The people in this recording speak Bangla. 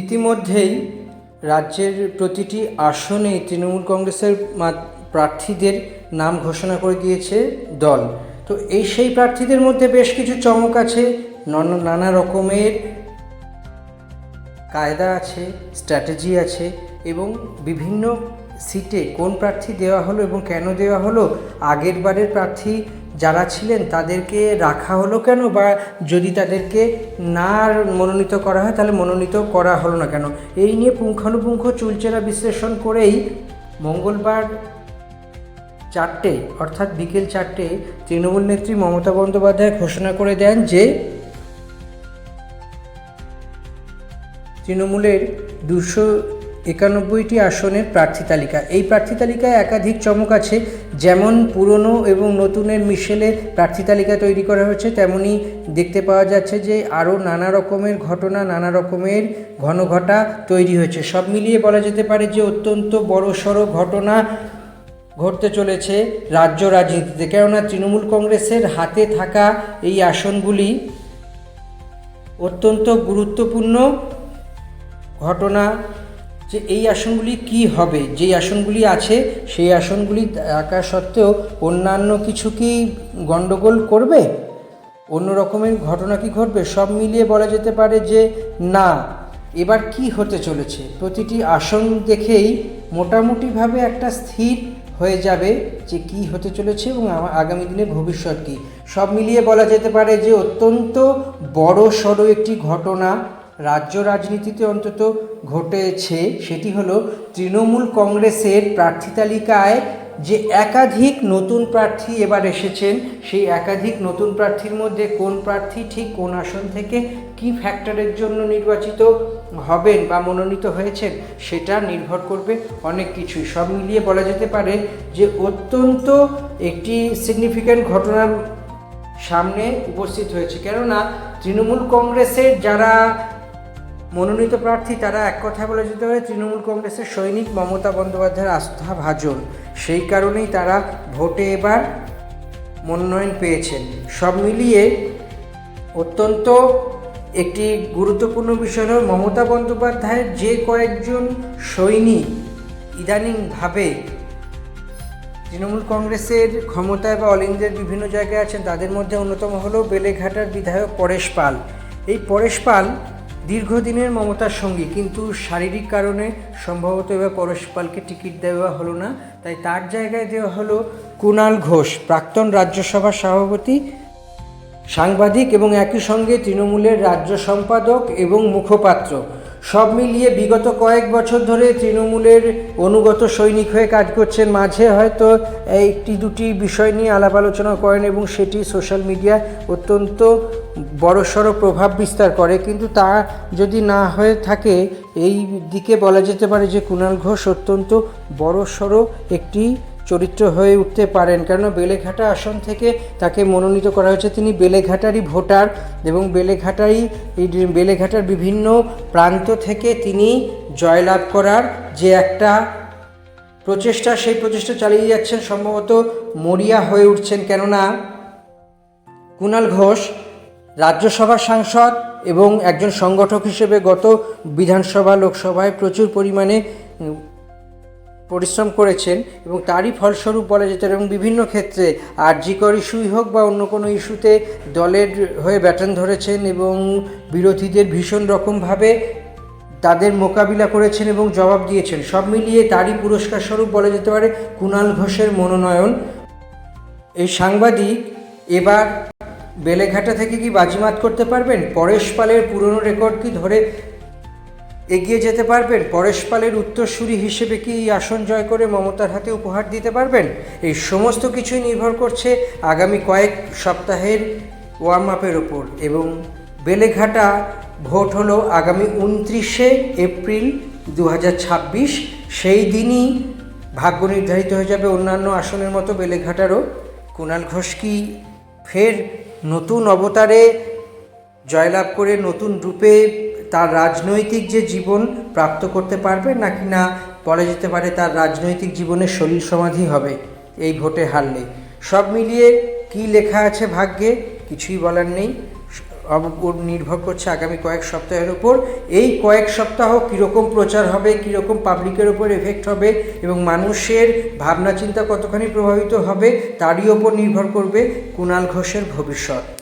ইতিমধ্যেই রাজ্যের প্রতিটি আসনে তৃণমূল কংগ্রেসের প্রার্থীদের নাম ঘোষণা করে দিয়েছে দল। তো সেই প্রার্থীদের মধ্যে বেশ কিছু চমক আছে, নানা রকমের কায়দা আছে, স্ট্র্যাটেজি আছে এবং বিভিন্ন সিটে কোন প্রার্থী দেওয়া হলো এবং কেন দেওয়া হলো, আগের বারের প্রার্থী যারা ছিলেন তাদেরকে রাখা হলো কেন, বা যদি তাদেরকে না মনোনীত করা হয় তাহলে মনোনীত করা হলো না কেন, এই নিয়ে পুঙ্খানুপুঙ্খ চুলচেরা বিশ্লেষণ করেই মঙ্গলবার 4টে অর্থাৎ বিকেল 4টে তৃণমূল নেত্রী মমতা বন্দ্যোপাধ্যায় ঘোষণা করে দেন যে তৃণমূলের 291টি আসনের প্রার্থী তালিকা। এই প্রার্থী তালিকায় একাধিক চমক আছে, যেমন পুরনো এবং নতুনের মিশেলে প্রার্থী তালিকা তৈরি করা হয়েছে, তেমনি দেখতে পাওয়া যাচ্ছে যে আরও নানা রকমের ঘটনা, নানা রকমের ঘনঘটা তৈরি হয়েছে। সব মিলিয়ে বলা যেতে পারে যে অত্যন্ত বড়সড় ঘটনা ঘটতে চলেছে রাজ্য রাজনীতিতে, কেননা তৃণমূল কংগ্রেসের হাতে থাকা এই আসনগুলি অত্যন্ত গুরুত্বপূর্ণ ঘটনা। যে এই আসনগুলি কি হবে, যেই আসনগুলি আছে সেই আসনগুলি থাকা সত্ত্বেও অন্যান্য কিছু কি গণ্ডগোল করবে, অন্য রকমের ঘটনা কি ঘটবে, সব মিলিয়ে বলা যেতে পারে যে না, এবার কি হতে চলেছে প্রতিটি আসন দেখেই মোটামুটিভাবে একটা স্থির হয়ে যাবে যে কি হতে চলেছে এবং আগামী দিনে ভবিষ্যৎ কী। সব মিলিয়ে বলা যেতে পারে যে অত্যন্ত বড় সড়ো একটি ঘটনা রাজ্য রাজনীতিতে অন্তত ঘটেছে, সেটি হলো তৃণমূল কংগ্রেসের প্রার্থী তালিকায় যে একাধিক নতুন প্রার্থী এবার এসেছেন, সেই একাধিক নতুন প্রার্থীর মধ্যে কোন প্রার্থী ঠিক কোন আসন থেকে কি ফ্যাক্টরের জন্য নির্বাচিত হবেন বা মনোনীত হয়েছেন সেটা নির্ভর করবে অনেক কিছুই। সব মিলিয়ে বলা যেতে পারে যে অত্যন্ত একটি সিগনিফিক্যান্ট ঘটনার সামনে উপস্থিত হয়েছে, কেননা তৃণমূল কংগ্রেসের যারা মনোনীত প্রার্থী তারা এক কথা বলা যেতে পারে তৃণমূল কংগ্রেসের সৈনিক মমতা বন্দ্যোপাধ্যায়ের আস্থাভাজন, সেই কারণেই তারা ভোটে এবার মনোনয়ন পেয়েছেন। সব মিলিয়ে অত্যন্ত একটি গুরুত্বপূর্ণ বিষয় হল মমতা বন্দ্যোপাধ্যায়ের যে কয়েকজন সৈনিক ইদানিংভাবে তৃণমূল কংগ্রেসের ক্ষমতায় বা অল ইন্ডিয়ার বিভিন্ন জায়গায় আছেন, তাদের মধ্যে অন্যতম হল বেলেঘাটার বিধায়ক পরেশ পাল। এই পরেশ পাল দীর্ঘদিনের মমতার সঙ্গী, কিন্তু শারীরিক কারণে সম্ভবত এবার পরেশ পালকে টিকিট দেওয়া হলো না, তাই তার জায়গায় দেওয়া হলো কুণাল ঘোষ, প্রাক্তন রাজ্যসভার সভাপতি, সাংবাদিক এবং একই সঙ্গে তৃণমূলের রাজ্য সম্পাদক এবং মুখপাত্র। সব মিলিয়ে বিগত কয়েক বছর ধরে তৃণমূলের অনুগত সৈনিক হয়ে কাজ করছেন, মাঝে হয়তো একটি দুটি বিষয় নিয়ে আলাপ আলোচনা করেন এবং সেটি সোশ্যাল মিডিয়ায় অত্যন্ত বড়সড় প্রভাব বিস্তার করে, কিন্তু তা যদি না হয়ে থাকে এই দিকে বলা যেতে পারে যে কুণাল ঘোষ অত্যন্ত বড়সড় একটি চরিত্র হয়ে উঠতে পারেন, কারণ বেলেঘাটা আসন থেকে তাকে মনোনীত করা হয়েছে। তিনি বেলেঘাটারই ভোটার এবং বেলেঘাটার বিভিন্ন প্রান্ত থেকে তিনি জয়লাভ করার যে একটা প্রচেষ্টা, সেই প্রচেষ্টা চালিয়ে যাচ্ছেন, সম্ভবত মরিয়া হয়ে উঠছেন, কেননা কুণাল ঘোষ রাজ্যসভার সাংসদ এবং একজন সংগঠক হিসেবে গত বিধানসভা লোকসভায় প্রচুর পরিমাণে পরিশ্রম করেছেন এবং তারই ফলস্বরূপ বলা যেত, এবং বিভিন্ন ক্ষেত্রে আরজিকর ইস্যুই হোক বা অন্য কোনো ইস্যুতে দলের হয়ে ব্যাটন ধরেছেন এবং বিরোধীদের ভীষণ রকমভাবে তাদের মোকাবিলা করেছেন এবং জবাব দিয়েছেন। সব মিলিয়ে তারই পুরস্কার স্বরূপ বলা যেতে পারে কুণাল ঘোষের মনোনয়ন। এই সাংবাদিক এবার বেলেঘাটা থেকে কি বাজিমাত করতে পারবেন? পরেশ পালের পুরনো রেকর্ড কি ধরে এগিয়ে যেতে পারবেন? পরেশ পালের উত্তরসূরি হিসেবে কি আসন জয় করে মমতার হাতে উপহার দিতে পারবেন? এই সমস্ত কিছুই নির্ভর করছে আগামী কয়েক সপ্তাহের ওয়ার্ম আপের ওপর। এবং বেলেঘাটা ভোট হলো আগামী 29শে এপ্রিল 2026, সেই দিনই ভাগ্য নির্ধারিত হয়ে যাবে অন্যান্য আসনের মতো বেলেঘাটারও। কুণাল ঘোষ কি ফের নতুন অবতারে জয়লাভ করে নতুন রূপে তার রাজনৈতিক যে জীবন প্রাপ্ত করতে পারবে, নাকি না বলা যেতে পারে তার রাজনৈতিক জীবনের সলিল সমাধি হবে এই ভোটে হারলে? সব মিলিয়ে কি লেখা আছে ভাগ্যে কিছুই বলার নেই। ওর নির্ভর করছে আগামী কয়েক সপ্তাহের উপর। এই কয়েক সপ্তাহ কীরকম প্রচার হবে, কীরকম পাবলিকের ওপর এফেক্ট হবে এবং মানুষের ভাবনা চিন্তা কতখানি প্রভাবিত হবে তারই ওপর নির্ভর করবে কুণাল ঘোষের ভবিষ্যৎ।